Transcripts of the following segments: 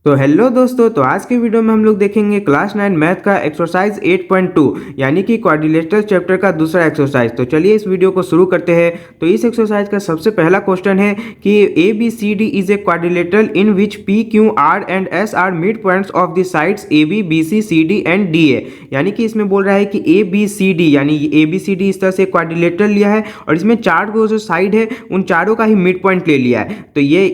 तो हेलो दोस्तों, तो आज के वीडियो में हम लोग देखेंगे क्लास 9 मैथ का एक्सरसाइज 8.2 यानी कि क्वाड्रिलेटरल चैप्टर का दूसरा एक्सरसाइज। तो चलिए इस वीडियो को शुरू करते हैं। तो इस एक्सरसाइज का सबसे पहला क्वेश्चन है कि A B C D is a quadrilateral in which P Q R and S are mid points of the sides A B C C D and D A. यानी कि इसमें बोल रहा है कि ए बी सी डी यानी A B C D इस तरह से क्वाड्रिलेटरल लिया है और इसमें चार को जो साइड है उन चारों का ही मिड पॉइंट ले लिया है। तो ये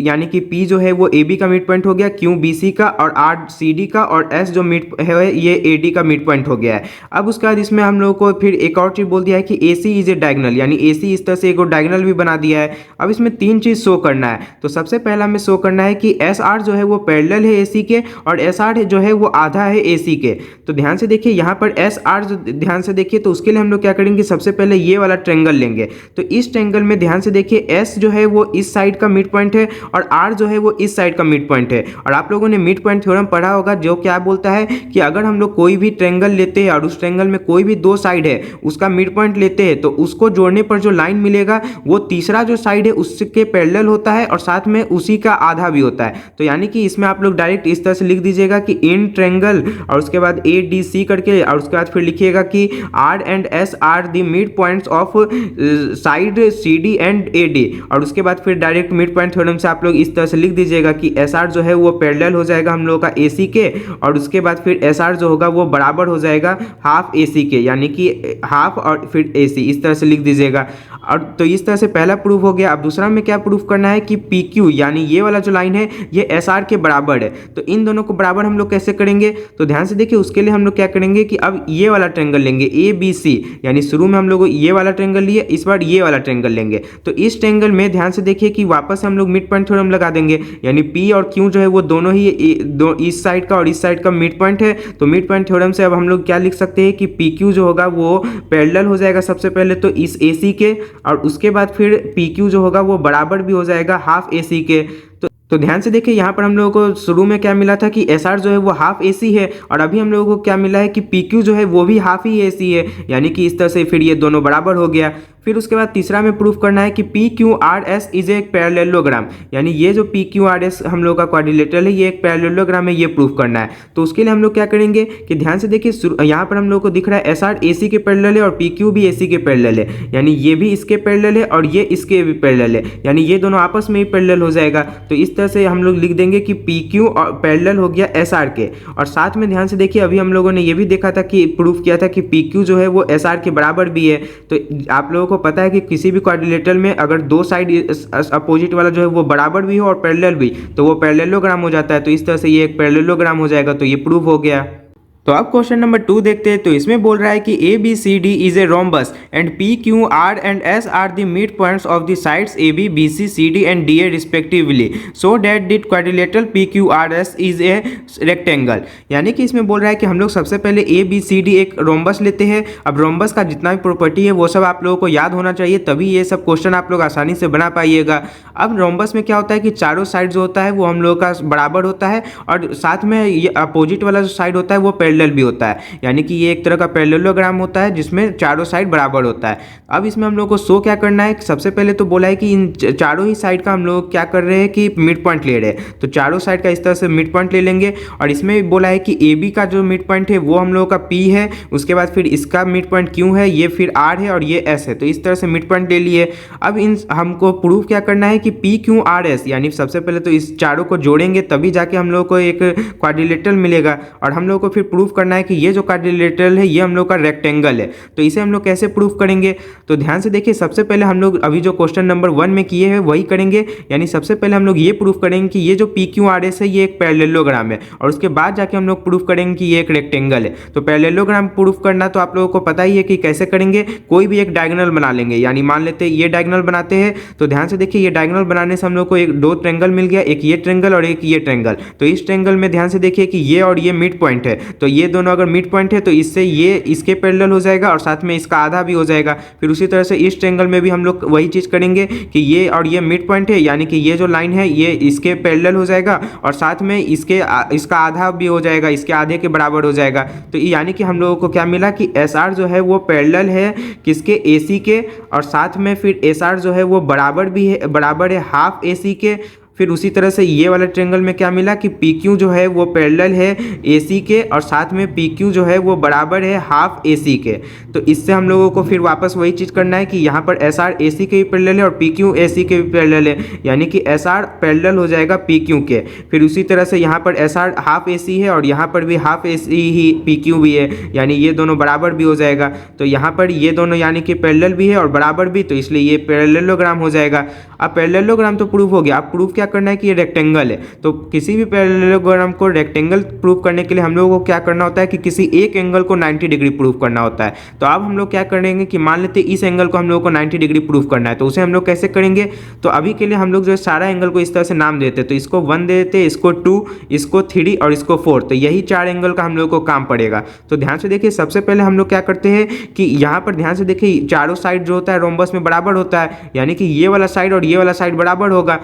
यानी कि पी जो है वो ए बी का मिड पॉइंट हो गया, क्यू बी सी का और आर सी डी का और एस जो मिड है ये ए डी का मिड पॉइंट हो गया है। अब उसके बाद इसमें हम लोगों को फिर एक और चीज बोल दिया है कि ए सी इज ए डायगोनल यानी ए सी इस तरह से एक डायगोनल भी बना दिया है। अब इसमें तीन चीज शो करना है। तो सबसे पहला हमें शो करना है कि एस आर जो है वो पैरेलल है ए सी के और एस आर जो है वो आधा है ए सी के। तो ध्यान से देखिए यहाँ पर एस आर जो ध्यान से देखिए, तो उसके लिए हम लोग क्या करेंगे, सबसे पहले ये वाला ट्रेंगल लेंगे। तो इस ट्रेंगल में ध्यान से देखिए एस जो है वो इस साइड का मिड पॉइंट है और आर जो है वो इस साइड का मिड पॉइंट है। और आप लोगों ने मिड पॉइंट थ्योरम पढ़ा होगा जो क्या बोलता है कि अगर हम लोग कोई भी ट्रेंगल लेते हैं और उस ट्रेंगल में कोई भी दो साइड है उसका मिड पॉइंट लेते हैं तो उसको जोड़ने पर जो लाइन मिलेगा वो तीसरा जो साइड है उसके पैरेलल होता है और साथ में उसी का आधा भी होता है। तो यानी कि इसमें आप लोग डायरेक्ट इस तरह से लिख दीजिएगा कि इन ट्रेंगल और उसके बाद ए डी सी करके और उसके बाद फिर लिखिएगा कि R and S are the mid points of side C D and A D. और उसके बाद फिर डायरेक्ट मिड पॉइंट थ्योरम से आप लोग इस तरह से लिख दीजिएगा कि एस आर जो है वो पैरेलल हो जाएगा हम लोग का ए सी के और उसके बाद फिर एस आर जो होगा वो बराबर हो जाएगा हाफ ए सी के, यानी कि हाफ और फिर ए सी, इस तरह से लिख दीजिएगा। और तो इस तरह से पहला प्रूफ हो गया। अब दूसरा में क्या प्रूफ करना है कि पी क्यू यानी ये वाला जो लाइन है ये एस आर के बराबर है। तो इन दोनों को बराबर हम लोग कैसे करेंगे, तो ध्यान से देखिए उसके लिए हम लोग क्या करेंगे कि अब ये वाला ट्रेंगल लेंगे ए बी सी, यानी शुरू में हम लोग ये वाला ट्रेंगल लिए, इस बार ये वाला ट्रेंगल लेंगे। तो इस ट्रेंगल में ध्यान से देखिए कि वापस हम लोग मिड पॉइंट थ्योरम लगा देंगे, यानी पी और क्यू जो है वो दोनों ही इस साइड का और इस साइड का मिड पॉइंट है। तो मिड पॉइंट थ्योरम से अब हम लोग क्या लिख सकते हैं कि पी क्यू जो होगा वो पैरेलल हो जाएगा सबसे पहले तो इस ए सी के और उसके बाद फिर पी क्यू जो होगा वो बराबर भी हो जाएगा हाफ ए सी के। तो ध्यान से देखिए यहाँ पर हम लोगों को शुरू में क्या मिला था कि एस आर जो है वो हाफ ए सी है और अभी हम लोगों को क्या मिला है कि पी क्यू जो है वो भी हाफ ही ए सी है, यानी कि इस तरह से फिर ये दोनों बराबर हो गया। फिर उसके बाद तीसरा में प्रूफ करना है कि P Q R S is a parallelogram, यानी ये जो पी क्यू आर एस हम लोग का क्वाड्रिलेटरल है ये एक पैरेललोग्राम है, ये प्रूफ करना है। तो उसके लिए हम लोग क्या करेंगे कि ध्यान से देखिए यहाँ पर हम लोग को दिख रहा है एस आर ए सी के पैरेलल है और पी क्यू भी ए सी के पैरेलल है, यानी ये भी इसके पैरेलल है और ये इसके भी पैरेलल है, यानी ये दोनों आपस में ही पैरेलल हो जाएगा। तो इस तरह से हम लोग लिख देंगे कि पी क्यू पैरेलल हो गया एस आर के। और साथ में ध्यान से देखिए अभी हम लोगों ने ये भी देखा था कि प्रूफ किया था कि पी क्यू जो है वो एस आर के बराबर भी है। तो आप लोगों को पता है कि किसी भी क्वाड्रिलेटरल में अगर दो साइड अपोजिट वाला जो है वो बराबर भी हो और पैरेलल भी तो वो पैरेललोग्राम हो जाता है। तो इस तरह से ये एक पैरेललोग्राम हो जाएगा। तो ये प्रूफ हो गया। तो अब क्वेश्चन नंबर 2 देखते हैं। तो इसमें बोल रहा है कि A B C D is a rhombus and P Q R and S are the mid points of the sides A B C C D and D A respectively so that the quadrilateral P Q R S is a rectangle. यानी कि इसमें बोल रहा है कि हम लोग सबसे पहले ए बी सी डी एक रोम्बस लेते हैं। अब रोम्बस का जितना भी प्रॉपर्टी है वो सब आप लोगों को याद होना चाहिए, तभी ये सब क्वेश्चन आप लोग आसानी से बना पाइएगा। अब रोम्बस में क्या होता है कि चारों साइड जो होता है वो हम लोग का बराबर होता है और साथ में ये अपोजिट वाला जो साइड होता है वो पैरेलल भी होता है, यानी कि ये एक तरह का पैरेललोग्राम होता है जिसमें चारों साइड बराबर होता है। अब इसमें हम लोग को शो क्या करना है, सबसे पहले तो बोला है कि इन चारों ही साइड का हम लोग क्या कर रहे हैं कि मिड पॉइंट ले रहे हैं। तो चारों साइड का इस तरह से मिड पॉइंट ले लेंगे और इसमें बोला है कि ए बी का जो मिड पॉइंट है वो हम लोगों का पी है, उसके बाद फिर इसका मिड पॉइंट क्यू है, ये फिर आर है और ये एस है। तो इस तरह से मिड पॉइंट ले लिए। अब इन हमको प्रूफ क्या करना है कि पी क्यू आर एस, यानी सबसे पहले तो इस चारों को जोड़ेंगे तभी जाके हम लोग को एक क्वाड्रिलेटरल मिलेगा और हम लोग को फिर प्रूफ करना है कि ये जो क्वाड्रिलेटरल है ये हम लोग का रेक्टेंगल है। तो इसे हम लोग कैसे प्रूफ करेंगे, तो ध्यान से देखिए सबसे पहले हम लोग अभी जो क्वेश्चन नंबर 1 में किए हैं वही करेंगे। यानी सबसे पहले हम लोग ये प्रूफ करेंगे कि ये जो पी क्यू आर एस है ये एक पैरेललोग्राम है और उसके बाद जाके हम लोग प्रूफ करेंगे कि ये एक रेक्टेंगल है। तो पैरेललोग्राम प्रूफ करना तो आप लोगों को पता ही है कि कैसे करेंगे, कोई भी एक डायगोनल बना लेंगे। यानी मान लेते हैं ये डायगोनल बनाते हैं। तो ध्यान से देखिए ये डायगोनल बनाने से हम लोग को एक दो ट्रेंगल मिल गया, एक ये ट्रेंगल और एक ये ट्रेंगल। तो इस ट्रेंगल में ध्यान से देखिए कि ये और ये मिड पॉइंट है, तो ये दोनों अगर मिड पॉइंट है तो इससे ये इसके पैरेलल हो जाएगा और साथ में इसका आधा भी हो जाएगा। फिर उसी तरह से इस ट्रेंगल में भी हम लोग वही चीज़ करेंगे कि ये और ये मिड पॉइंट है, यानी कि ये जो लाइन है ये इसके पैरेलल हो जाएगा और साथ में इसका आधा भी हो जाएगा, इसके आधे के बराबर हो जाएगा। तो यानी कि हम लोगों को क्या मिला कि एस आर जो है वो पैरेलल है किसके, ए सी के, और साथ में फिर एस आर जो है वो बराबर भी है, बराबर है हाफ ए सी के। फिर उसी तरह से ये वाला ट्रायंगल में क्या मिला कि पी क्यू जो है वो पैरेलल है ए सी के और साथ में पी क्यू जो है वो बराबर है हाफ ए सी के। तो इससे हम लोगों को फिर वापस वही चीज़ करना है कि यहाँ पर एस आर ए सी के भी पैरेलल है और पी क्यू ए सी के भी पैरेलल है, यानी कि एस आर पैरेलल हो जाएगा पी क्यू के। फिर उसी तरह से यहाँ पर एस आर हाफ ए सी है और यहाँ पर भी हाफ ए सी ही पी क्यू भी है, यानी ये दोनों बराबर भी हो जाएगा। तो यहाँ पर ये दोनों यानी कि पैरेलल भी है और बराबर भी, तो इसलिए ये पैरेललोग्राम हो जाएगा। अब पैरेललोग्राम तो प्रूफ हो गया, अब प्रूफ क्या करना है कि ये रेक्टेंगल है। तो किसी भी पैरेललोग्राम को रेक्टेंगल प्रूफ करने के लिए हम लोगों को क्या करना होता है कि किसी एक एंगल को 90 डिग्री प्रूफ करना होता है। तो अब हम लोग क्या करेंगे कि मान लेते इस एंगल को हम लोगों को 90 डिग्री प्रूफ करना है, तो उसे हम लोग कैसे करेंगे। तो अभी के लिए हम लोग जो है सारा एंगल को इस तरह से नाम देते, तो इसको 1 दे देते, इसको 2, इसको 3 और इसको 4। तो यही 4 एंगल का हम लोग को काम पड़ेगा। तो ध्यान से देखिए, सबसे पहले हम लोग क्या करते हैं कि यहाँ पर ध्यान से देखिए चारों साइड जो होता है रोम्बस में बराबर होता है, यानी कि ये वाला साइड और ये वाला साइड बराबर होगा।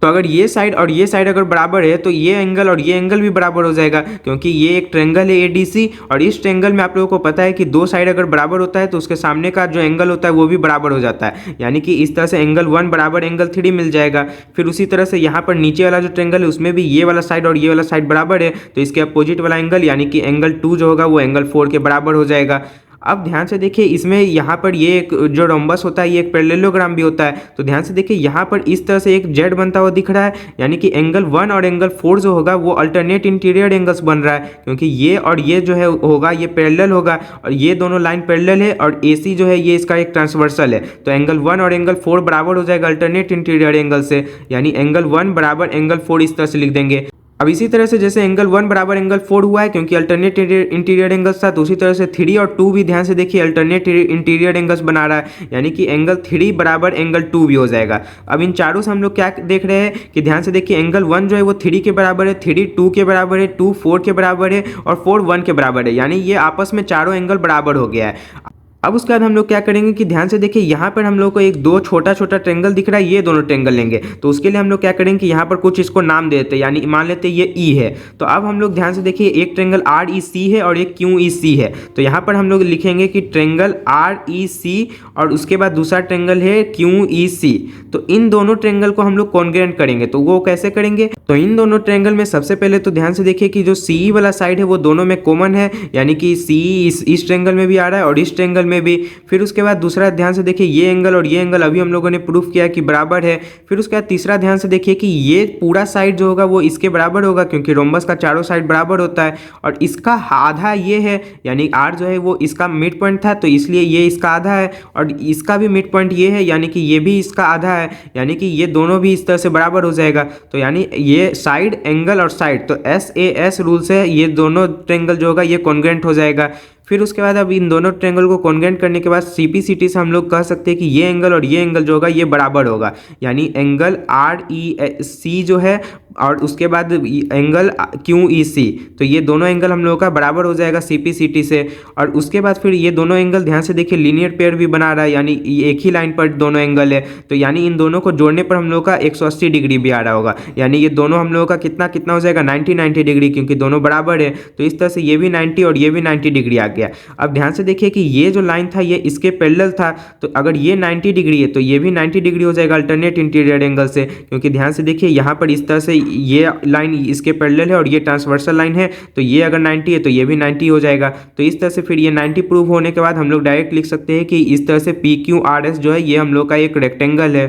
तो अगर ये साइड और ये साइड अगर बराबर है तो ये एंगल और ये एंगल भी बराबर हो जाएगा, क्योंकि ये एक ट्रायंगल है एडीसी और इस ट्रायंगल में आप लोगों को पता है कि दो साइड अगर बराबर होता है तो उसके सामने का जो एंगल होता है वो भी बराबर हो जाता है, यानी कि इस तरह से एंगल 1 बराबर एंगल 3 मिल जाएगा। फिर उसी तरह से यहाँ पर नीचे वाला जो ट्रायंगल है उसमें भी ये वाला साइड और ये वाला साइड बराबर है, तो इसके अपोजिट वाला एंगल यानी कि एंगल 2 जो होगा वो एंगल 4 के बराबर हो जाएगा। अब ध्यान से देखिए, इसमें यहाँ पर ये एक जो रोम्बस होता है ये एक पैरेललोग्राम भी होता है। तो ध्यान से देखिए यहाँ पर इस तरह से एक जेड बनता हुआ दिख रहा है, यानी कि एंगल 1 और एंगल 4 जो होगा वो अल्टरनेट इंटीरियर एंगल्स बन रहा है, क्योंकि ये और ये जो है होगा ये पैरेलल होगा और ये दोनों लाइन पैरेलल है और AC जो है ये इसका एक ट्रांसवर्सल है। तो एंगल 1 और एंगल 4 बराबर हो जाएगा अल्टरनेट इंटीरियर एंगल से, यानी एंगल 1 बराबर एंगल 4 इस तरह से लिख देंगे। अब इसी तरह से जैसे एंगल 1 बराबर एंगल 4 हुआ है क्योंकि अल्टरनेट इंटीरियर एंगल्स था, तो उसी तरह से 3 और 2 भी ध्यान से देखिए अल्टरनेट इंटीरियर एंगल्स बना रहा है, यानी कि एंगल 3 बराबर एंगल 2 भी हो जाएगा। अब इन चारों से हम लोग क्या देख रहे हैं कि ध्यान से देखिए एंगल 1 जो है वो 3 के बराबर है, 3 2 के बराबर है, 2 4 के बराबर है और 4 1 के बराबर है, यानी ये आपस में चारों एंगल बराबर हो गया है। अब उसके बाद हम लोग क्या करेंगे कि ध्यान से देखिए यहाँ पर हम लोग को एक दो छोटा छोटा ट्रायंगल दिख रहा है, ये दोनों ट्रायंगल लेंगे। तो उसके लिए हम लोग क्या करेंगे कि यहाँ पर कुछ इसको नाम दे देते हैं, यानी मान लेते हैं ये ई है। तो अब हम लोग ध्यान से देखिए एक ट्रायंगल आर ई सी है और एक क्यू ई सी है। तो यहाँ पर हम लोग लिखेंगे कि ट्रायंगल आर ई सी और उसके बाद दूसरा ट्रायंगल है क्यू ई सी। तो इन दोनों ट्रायंगल को हम लोग कॉन्ग्रुएंट करेंगे। तो वो कैसे करेंगे, तो इन दोनों ट्रायंगल में सबसे पहले तो ध्यान से देखिए कि जो सी वाला साइड है वो दोनों में कॉमन है, यानी कि सी इस ट्रायंगल में भी आ रहा है और इस ट्रायंगल में भी। फिर उसके बाद दूसरा ध्यान से देखिए ये एंगल और ये एंगल अभी हम लोगों ने प्रूफ किया कि बराबर है। फिर उसके बाद तीसरा ध्यान से देखिए कि ये पूरा साइड जो होगा वो इसके बराबर होगा, क्योंकि रोम्बस का चारों साइड बराबर होता है और इसका आधा ये है, यानी आर जो है वो इसका मिड पॉइंट था तो इसलिए ये इसका आधा है और इसका भी मिड पॉइंट ये है, यानी कि ये भी इसका आधा है, यानी कि ये दोनों भी इस तरह से बराबर हो जाएगा। तो यानी ये साइड एंगल और साइड, तो SAS रूल से ये दोनों ट्रायंगल जो होगा ये कॉन्ग्रुएंट हो जाएगा। फिर उसके बाद अब इन दोनों ट्रायंगल को कॉन्ग्रुएंट करने के बाद CPCT से हम लोग कह सकते हैं कि ये एंगल और ये एंगल जो होगा ये बराबर होगा, यानी एंगल REC जो है और उसके बाद एंगल QEC, तो ये दोनों एंगल हम लोगों का बराबर हो जाएगा CPCT से। और उसके बाद फिर ये दोनों एंगल ध्यान से देखिए लीनियर पेयर भी बना रहा है, यानी एक ही लाइन पर दोनों एंगल है, तो यानी इन दोनों को जोड़ने पर हम लोग का 180 डिग्री भी आ रहा होगा, यानी ये दोनों हम लोगों का कितना हो जाएगा 90 डिग्री, क्योंकि दोनों बराबर है। तो इस तरह से ये भी 90 और ये भी 90 डिग्री आ गया। अब ध्यान से देखिए कि ये जो लाइन था ये इसके पैरेलल था, तो अगर ये 90 डिग्री है तो ये भी 90 डिग्री हो जाएगा अल्टरनेट इंटीरियर एंगल से, क्योंकि ध्यान से देखिए यहाँ पर इस तरह से ये लाइन इसके पैरेलल है और ये ट्रांसवर्सल लाइन है, तो ये अगर 90 है तो ये भी 90 हो जाएगा। तो इस तरह से फिर ये 90 प्रूव होने के बाद हम लोग डायरेक्ट लिख सकते हैं कि इस तरह से PQRS जो है ये हम लोग का एक रेक्टेंगल है।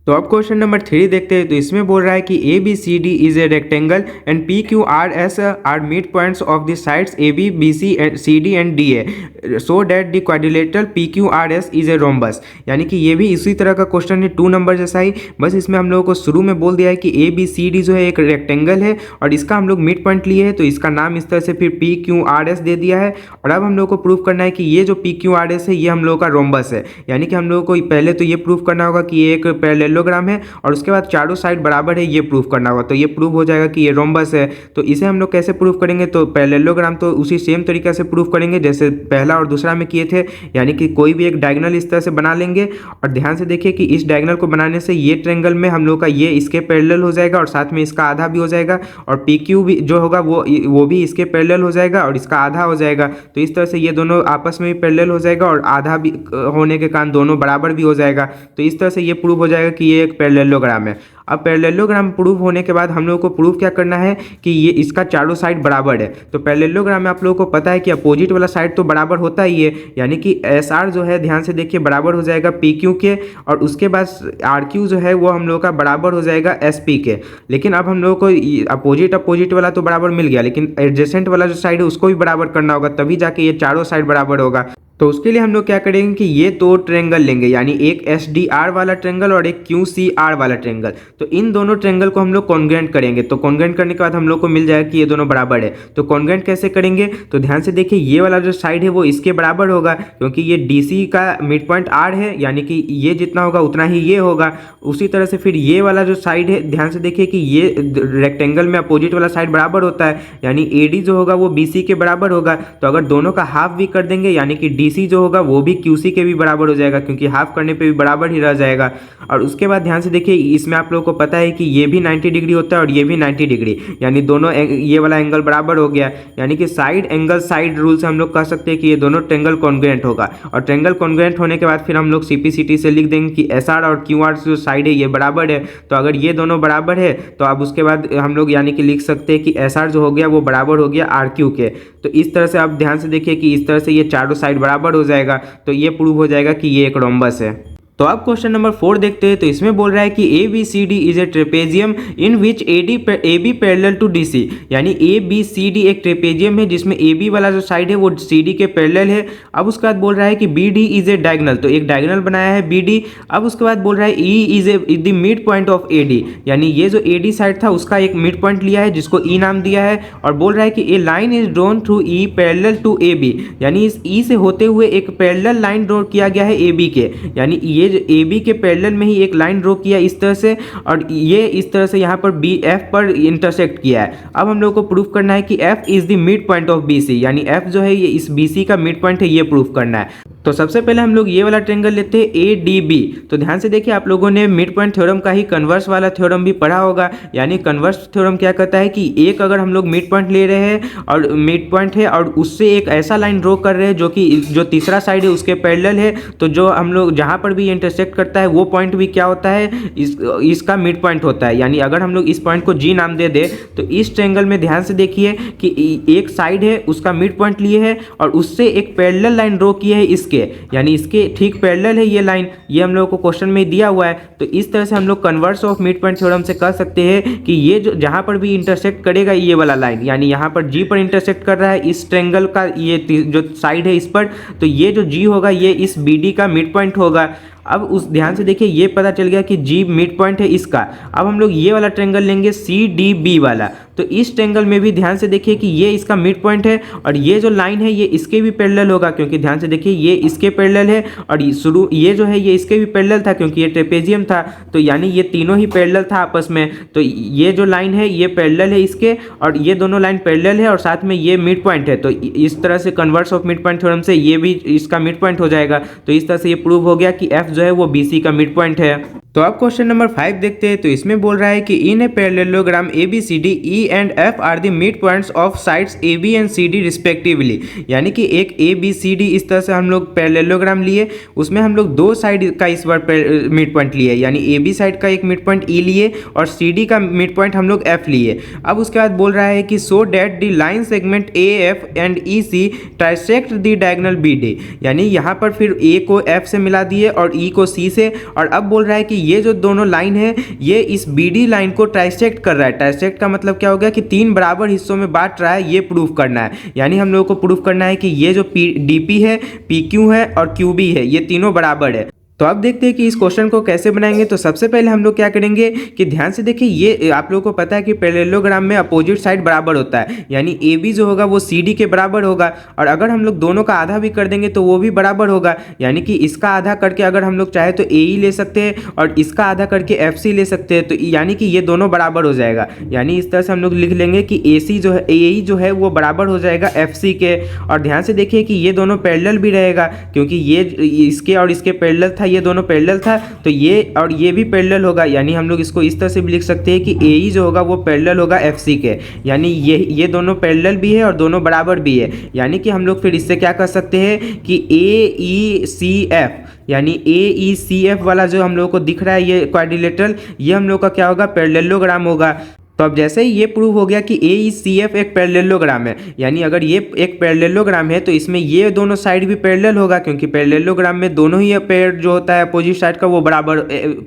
तो अब क्वेश्चन नंबर 3 देखते हैं। तो इसमें बोल रहा है कि ABCD is a rectangle and PQRS are mid points of the sides AB BC and CD and DA so that the quadrilateral PQRS is a rhombus. यानी कि ये भी इसी तरह का क्वेश्चन है 2 नंबर जैसा ही, बस इसमें हम लोगों को शुरू में बोल दिया है कि ABCD जो है एक रेक्टेंगल है और इसका हम लोग मिड पॉइंट लिए हैं, तो इसका नाम इस तरह से फिर PQRS दे दिया है। और अब हम लोग को प्रूफ करना है कि ये जो PQRS है ये हम लोग का रोम्बस है, यानी कि हम लोगों को पहले तो ये प्रूफ करना होगा कि ये एक पैरेललोग्राम है और उसके बाद चारों साइड बराबर है ये प्रूफ करना होगा। तो ये प्रूफ हो जाएगा कि ये रोम्बस है। तो इसे हम लोग कैसे प्रूफ करेंगे, तो पैरेललोग्राम तो उसी सेम तरीके से प्रूफ करेंगे जैसे पहला और दूसरा में किए थे, यानी कि कोई भी एक डायगोनल इस तरह से बना लेंगे और ध्यान से देखिए कि इस डायगोनल को बनाने से ये ट्रायंगल में हम लोग का ये इसके पैरेलल हो जाएगा और साथ में इसका आधा भी हो जाएगा और PQ भी जो होगा वो भी इसके पैरेलल हो जाएगा और इसका आधा हो जाएगा। तो इस तरह से ये दोनों आपस में भी पैरेलल हो जाएगा और आधा भी होने के कारण दोनों बराबर भी हो जाएगा। तो इस तरह से ये प्रूव हो जाएगा कि ये एक पैरेललोग्राम है। अब पैरेललोग्राम प्रूव होने के बाद हम लोगों को प्रूव क्या करना है कि ये इसका चारों साइड बराबर है। तो पैरेललोग्राम में आप लोगों को पता है कि अपोजिट वाला साइड तो बराबर होता ही है, यानी कि एस आर जो है ध्यान से देखिए बराबर हो जाएगा पी क्यू के, और उसके बाद आर क्यू जो है वो हम लोगों का बराबर हो जाएगा एस पी के। लेकिन अब हम लोगों को अपोजिट वाला तो बराबर मिल गया, लेकिन एडजेसेंट वाला जो साइड है उसको भी बराबर करना होगा, तभी जाके ये चारों साइड बराबर होगा। तो उसके लिए हम लोग क्या करेंगे कि ये दो ट्रेंगल लेंगे, यानी एक एस डी आर वाला ट्रेंगल और एक क्यू सी आर वाला ट्रेंगल। तो इन दोनों ट्रेंगल को हम लोग कॉन्ग्रुएंट करेंगे। तो कॉन्ग्रुएंट करने के बाद हम लोग को मिल जाएगा कि ये दोनों बराबर है। तो कॉन्ग्रुएंट कैसे करेंगे, तो ध्यान से देखिए ये वाला जो साइड है वो इसके बराबर होगा, क्योंकि ये डी सी का मिड पॉइंट आर है, यानी कि ये जितना होगा उतना ही ये होगा। उसी तरह से फिर ये वाला जो साइड है, ध्यान से देखिए कि ये रेक्टेंगल में अपोजिट वाला साइड बराबर होता है, यानी ए डी जो होगा वो बी सी के बराबर होगा। तो अगर दोनों का हाफ भी कर देंगे, यानी कि डी सी जो होगा वो भी क्यूसी के भी बराबर हो जाएगा, क्योंकि हाफ करने पे भी बराबर ही रह जाएगा। और उसके बाद ध्यान से देखिए इसमें आप लोगों को पता है कि ये भी 90 डिग्री होता है और ये भी 90 डिग्री, यानी दोनों ये वाला एंगल बराबर हो गया। यानी कि साइड एंगल साइड रूल से हम लोग कह सकते हैं कि ये दोनों ट्रेंगल कॉन्ग्रुएंट होगा। और ट्रेंगल कॉन्ग्रुएंट होने के बाद फिर हम लोग सीपीसीटी से लिख देंगे कि एस आर और क्यू आर जो साइड है ये बराबर है। तो अगर ये दोनों बराबर है तो अब उसके बाद हम लोग यानी कि लिख सकते हैं कि एस आर जो हो गया वो बराबर हो गया आर क्यू के। तो इस तरह से आप ध्यान से देखिए कि इस तरह से ये चारों साइड बराबर हो जाएगा, तो ये प्रूव हो जाएगा कि ये एक रोम्बस है। तो अब क्वेश्चन नंबर 4 देखते हैं। तो इसमें बोल रहा है कि A B C D is a trapezium in which A B parallel to D C, यानी ए बी सी डी एक ट्रेपेजियम है जिसमें ए बी वाला जो साइड है वो सी डी के पैरेलल है। अब उसके बाद बोल रहा है कि B D is a diagonal, तो एक डायगोनल बनाया है बी डी। अब उसके बाद बोल रहा है E is the mid point of A D, यानी ये जो ए डी साइड था उसका एक मिड पॉइंट लिया है जिसको ई नाम दिया है। और बोल रहा है कि a line is drawn through E parallel to A B, यानी इस ई से होते हुए एक पैरेलल लाइन ड्रॉ किया गया है ए बी के, यानी ये ए बी के पैरेलल में ही एक लाइन ड्रॉ किया इस तरह से, और ये इस तरह से यहाँ पर बी एफ पर इंटरसेक्ट किया है। अब हम लोग को प्रूफ करना है कि F is the mid point of B C, यानी एफ जो है ये इस बी सी का मिड पॉइंट है, ये प्रूफ करना है। तो सबसे पहले हम लोग ये वाला ट्रेंगल लेते हैं ए डी बी। तो ध्यान से देखिए आप लोगों ने मिड पॉइंट थ्योरम का ही कन्वर्स वाला थ्योरम भी पढ़ा होगा, यानी कन्वर्स थ्योरम क्या कहता है कि एक अगर हम लोग मिड पॉइंट ले रहे हैं और मिड पॉइंट है और उससे एक ऐसा लाइन ड्रॉ कर रहे हैं जो तीसरा साइड है उसके पैरेलल है, तो जो हम लोग जहाँ पर भी इंटरसेक्ट करता है वो पॉइंट भी क्या होता है, इसका मिड पॉइंट होता है। यानी अगर हम लोग इस पॉइंट को जी नाम दे दे, तो इस ट्रेंगल में ध्यान से देखिए कि एक साइड है उसका मिड पॉइंट लिए है और उससे एक पैरेलल लाइन ड्रॉ की है इसके, यानी इसके ठीक पैरेलल है ये लाइन, ये हम लोगों को क्वेश्चन में दिया हुआ है। तो इस तरह से हम लोग converse of mid point theorem से कह सकते हैं कि ये जो जहाँ पर भी इंटरसेक्ट करेगा ये वाला लाइन, यानी यहाँ पर जी पर इंटरसेक्ट कर रहा है इस ट्रेंगल का ये जो साइड है इस पर, तो ये जो जी होगा ये इस बी डी का मिड पॉइंट होगा। अब उस ध्यान से देखिए ये पता चल गया कि जी मिड पॉइंट है इसका। अब हम लोग ये वाला ट्रेंगल लेंगे सी डी बी वाला। तो इस ट्रेंगल में भी ध्यान से देखिए कि ये इसका मिड पॉइंट है और ये जो लाइन है ये इसके भी पैरेलल होगा, क्योंकि ध्यान से देखिए ये इसके पैरेलल है और ये जो है ये इसके भी पैरेलल था क्योंकि ये ट्रेपेजियम था, तो यानी ये तीनों ही पैरेलल था आपस में। तो ये जो लाइन है ये पैरेलल है इसके और ये दोनों लाइन पैरेलल है और साथ में ये मिड पॉइंट है। तो इस तरह से converse of mid point theorem से ये भी इसका मिड पॉइंट हो जाएगा। तो इस तरह से ये प्रूव हो गया कि एफ जो है वो बी सी का मिड पॉइंट है। तो अब क्वेश्चन नंबर 5 देखते हैं। तो इसमें बोल रहा है कि in a parallelogram A B C D E and F are the mid points of sides A B and C D respectively, यानी कि एक ए बी सी डी इस तरह से हम लोग पैरेललोग्राम लिए, उसमें हम लोग दो साइड का इस बार मिड पॉइंट लिए, यानी ए बी साइड का एक मिड पॉइंट ई लिए और सी डी का मिड पॉइंट हम लोग एफ लिए। अब उसके बाद बोल रहा है कि so that the line segment A F and E C trisect the diagonal B D, यानी यहाँ पर फिर ए को एफ से मिला दिए और ई को सी से। और अब बोल रहा है कि ये जो दोनों लाइन है ये इस बी डी लाइन को ट्राइसेक्ट कर रहा है। ट्राइसेक्ट का मतलब क्या हो गया कि तीन बराबर हिस्सों में बांट रहा है, ये प्रूफ करना है। यानी हम लोगों को प्रूफ करना है कि ये जो डी पी है, पी क्यू है और क्यू बी है, ये तीनों बराबर है। तो अब देखते हैं कि इस क्वेश्चन को कैसे बनाएंगे। तो सबसे पहले हम लोग क्या करेंगे कि ध्यान से देखिए ये आप लोगों को पता है कि पैरेललोग्राम में अपोजिट साइड बराबर होता है, यानी ए बी जो होगा वो सी डी के बराबर होगा और अगर हम लोग दोनों का आधा भी कर देंगे तो वो भी बराबर होगा, यानी कि इसका आधा करके अगर हम लोग चाहे तो ए ई ले सकते हैं और इसका आधा करके एफ सी ले सकते हैं। तो यानी कि ये दोनों बराबर हो जाएगा, यानी इस तरह से हम लोग लिख लेंगे कि ए सी जो है ए ई जो है वो बराबर हो जाएगा एफ सी के। और ध्यान से देखिए कि ये दोनों पैरेलल भी रहेगा क्योंकि ये इसके और इसके पैरेलल था, ये दोनों पैरेलल था, तो ये और ये भी पैरेलल होगा, यानी हम लोग इसको इस तरह से भी लिख सकते हैं कि AE जो होगा वो पैरेलल होगा FC के, यानी ये दोनों पैरेलल भी है और दोनों बराबर भी है। यानी कि हम लोग फिर इससे क्या कर सकते हैं कि AECF यानी AECF वाला जो हम लोग को दिख रहा है ये क्वाड्रिलेटरल, ये हम लोग का क्या होगा, पैरेललोग्राम होगा। तो अब जैसे ही ये प्रूव हो गया कि AECF एक पैरेललोग्राम है, यानी अगर ये एक पैरेललोग्राम है तो इसमें ये दोनों साइड भी पैरेलल होगा, क्योंकि पैरेललोग्राम में दोनों ही पेयर जो होता है अपोजिट साइड का वो बराबर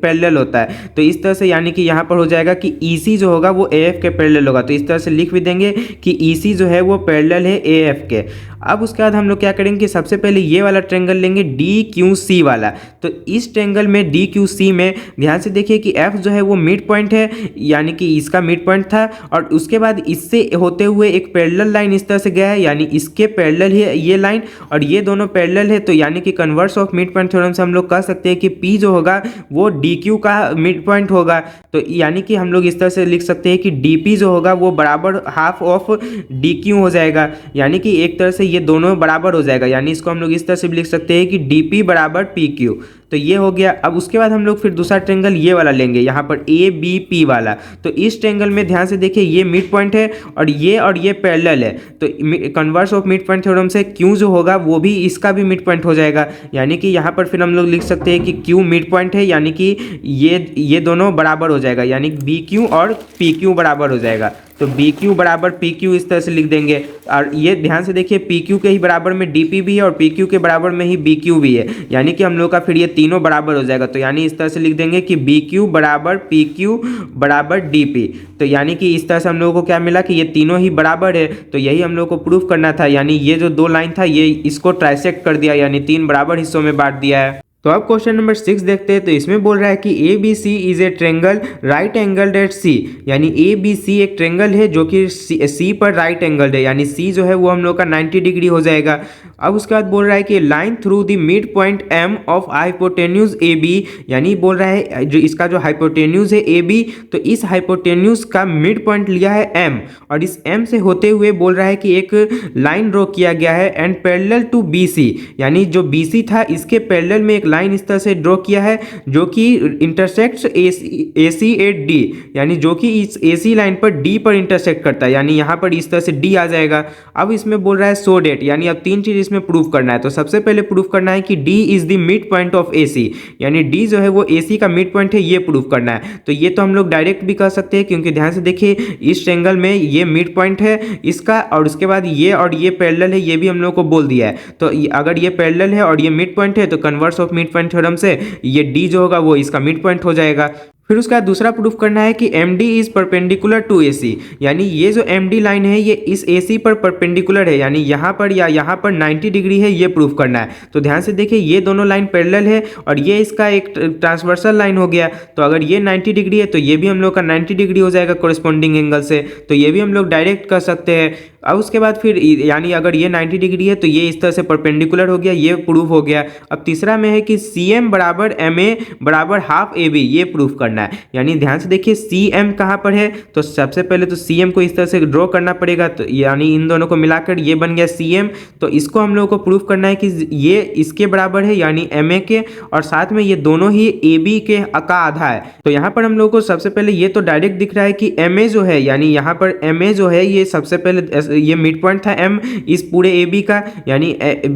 पैरेलल होता है। तो इस तरह से यानी कि यहाँ पर हो जाएगा कि EC जो होगा वो AF के पैरेलल होगा। तो इस तरह से लिख भी देंगे कि EC जो है वो पैरेलल है AF के। अब उसके बाद हम लोग क्या करेंगे कि सबसे पहले ये वाला ट्रेंगल लेंगे DQC वाला। तो इस ट्रेंगल में DQC में ध्यान से देखिए कि F जो है वो मिड पॉइंट है, यानी कि इसका मिड पॉइंट था, और उसके बाद इससे होते हुए एक पैरेलल लाइन इस तरह से गया है, यानी इसके पैरेलल है ये लाइन और ये दोनों पैरेलल है। तो यानी कि converse of mid point theorem से हम लोग कह सकते हैं कि P जो होगा वो DQ का मिड पॉइंट होगा। तो यानी कि हम लोग इस तरह से लिख सकते हैं कि DP जो होगा वो बराबर हाफ ऑफ DQ हो जाएगा, यानी कि एक तरह से ये दोनों बराबर हो जाएगा। यानी इसको हम लोग इस तरह से भी लिख सकते हैं कि DP बराबर PQ। तो ये हो गया। अब उसके बाद हम लोग फिर दूसरा ट्रेंगल ये वाला लेंगे, यहाँ पर ABP वाला। तो इस ट्रेंगल में ध्यान से देखिए ये मिड पॉइंट है और ये पैरेलल है। तो converse of mid point theorem से Q जो होगा वो भी इसका भी मिड पॉइंट हो जाएगा, यानी कि यहाँ पर फिर हम लोग लिख सकते हैं कि Q मिड पॉइंट है, यानी कि ये दोनों बराबर हो जाएगा, यानी BQ और PQ बराबर हो जाएगा। तो BQ बराबर PQ इस तरह से लिख देंगे। और ये ध्यान से देखिए PQ के ही बराबर में DP भी है और PQ के बराबर में ही BQ भी है, यानी कि हम लोग का फिर ये तीनों बराबर हो जाएगा। तो यानी इस तरह से लिख देंगे कि BQ बराबर PQ बराबर DP। तो यानी कि इस तरह से हम लोगों को क्या मिला कि ये तीनों ही बराबर है। तो यही हम लोग को प्रूफ करना था, यानी ये जो दो लाइन था ये इसको ट्राइसेक्ट कर दिया, यानी तीन बराबर हिस्सों में बांट दिया है। तो अब क्वेश्चन नंबर 6 देखते हैं। तो इसमें बोल रहा है कि ABC is a triangle right angled at C, यानी ABC एक ट्रेंगल है जो कि C पर राइट एंगल्ड है, यानी C जो है वो हम लोग का 90 डिग्री हो जाएगा। अब उसके बाद बोल रहा है कि line through the mid point M of hypotenuse AB, यानी बोल रहा है जो इसका जो हाइपोटेन्यूज है AB, तो इस हाइपोटेन्यूज का मिड पॉइंट लिया है M, और इस M से होते हुए बोल रहा है कि एक लाइन ड्रॉ किया गया है एंड पैरेलल टू BC, यानी जो BC था इसके पैरेलल में एक लाइन इस तरह से ड्रॉ किया है जो कि इंटरसेक्ट्स AC एट D, यानी जो कि इस AC लाइन पर D पर इंटरसेक्ट करता है, यानी यहाँ पर इस तरह से D आ जाएगा। अब इसमें बोल रहा है सो डेट, यानी अब तीन चीज इसमें प्रूव करना है। तो सबसे पहले प्रूव करना है कि D is the mid point of AC, यानी D जो है वो AC का मिड पॉइंट है, ये प्रूव करना है। तो ये तो हम लोग डायरेक्ट भी कर सकते हैं, क्योंकि ध्यान से देखिए इस ट्रेंगल में ये मिड पॉइंट है इसका, और उसके बाद ये और ये पैरेलल है, ये भी हम लोग को बोल दिया है। तो अगर ये पैरेलल है और ये मिड पॉइंट है तो converse of mid point theorem से ये D जो होगा वो इसका मिड पॉइंट हो जाएगा। फिर उसका दूसरा प्रूफ करना है कि MD is perpendicular to AC, यानी ये जो MD लाइन है ये इस AC पर परपेंडिकुलर है, यानी यहाँ पर या यहाँ पर 90 डिग्री है, ये प्रूफ करना है। तो ध्यान से देखिए ये दोनों लाइन पैरेलल है और ये इसका एक ट्रांसवर्सल लाइन हो गया। तो अगर ये 90 डिग्री है तो ये भी हम लोग का 90 डिग्री हो जाएगा कोरिस्पॉन्डिंग एंगल से, तो ये भी हम लोग डायरेक्ट कर सकते हैं। अब उसके बाद फिर यानी अगर ये 90 डिग्री है तो ये इस तरह से परपेंडिकुलर हो गया, ये प्रूफ हो गया। अब तीसरा में है कि CM बराबर MA बराबर हाफ AB, ये प्रूफ करना है। यानी ध्यान से देखिए CM कहाँ पर है, तो सबसे पहले तो CM को इस तरह से ड्रॉ करना पड़ेगा, तो यानी इन दोनों को मिलाकर ये बन गया CM। तो इसको हम लोगों को प्रूफ करना है कि ये इसके बराबर है, यानी MA के, और साथ में ये दोनों ही AB के का आधा है। तो यहाँ पर हम लोगों को सबसे पहले ये तो डायरेक्ट दिख रहा है कि MA जो है, यानी यहाँ पर MA जो है ये सबसे पहले ये मिड पॉइंट था M इस पूरे AB का, यानी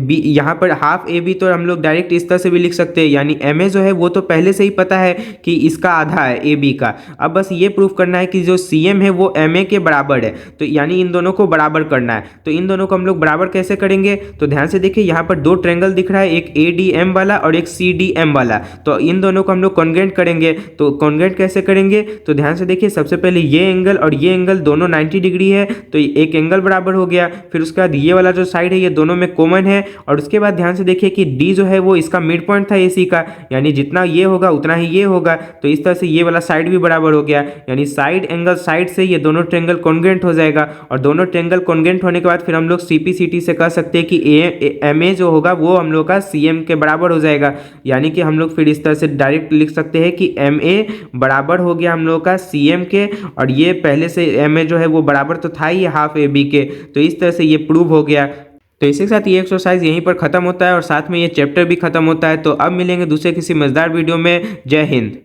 यहाँ पर हाफ AB, तो हम लोग डायरेक्ट इस तरह से भी लिख सकते हैं, यानी MA जो है वो तो पहले से ही पता है कि इसका आधा है AB का। अब बस ये प्रूफ करना है कि जो CM है वो MA के बराबर है, तो यानी इन दोनों को बराबर करना है। तो इन दोनों को हम लोग बराबर कैसे करेंगे, तो ध्यान से देखिए यहाँ पर दो ट्रेंगल दिख रहा है, एक ADM वाला और एक CDM वाला। तो इन दोनों को हम लोग कॉन्ग्रुएंट करेंगे। तो कॉन्ग्रुएंट कैसे करेंगे, तो ध्यान से देखिए सबसे पहले ये एंगल और ये एंगल दोनों 90 डिग्री है, तो एक एंगल बराबर हो गया। फिर उसके बाद ये वाला जो साइड है ये दोनों में कॉमन है, और उसके बाद ध्यान से देखिए कि D जो है वो इसका मिड पॉइंट था AC का, यानी जितना ये होगा उतना ही ये होगा। तो इस तरह से ये वाला साइड भी बराबर हो गया, यानी साइड एंगल साइड से ये दोनों ट्रेंगल कॉन्ग्रुएंट हो जाएगा। और दोनों ट्रेंगल कॉन्ग्रुएंट होने के बाद फिर हम लोग CPCT से कह सकते हैं कि MA जो होगा वो हम लोग का CM के बराबर हो जाएगा, यानी कि हम लोग फिर इस तरह से डायरेक्ट लिख सकते हैं कि MA बराबर हो गया हम लोग का CM के, और ये पहले से MA जो है वो बराबर तो था ही हाफ AB के। तो इस तरह से ये प्रूव हो गया। तो इसी के साथ ये एक्सरसाइज यहीं पर खत्म होता है और साथ में ये चैप्टर भी खत्म होता है। तो अब मिलेंगे दूसरे किसी मजेदार वीडियो में। जय हिंद।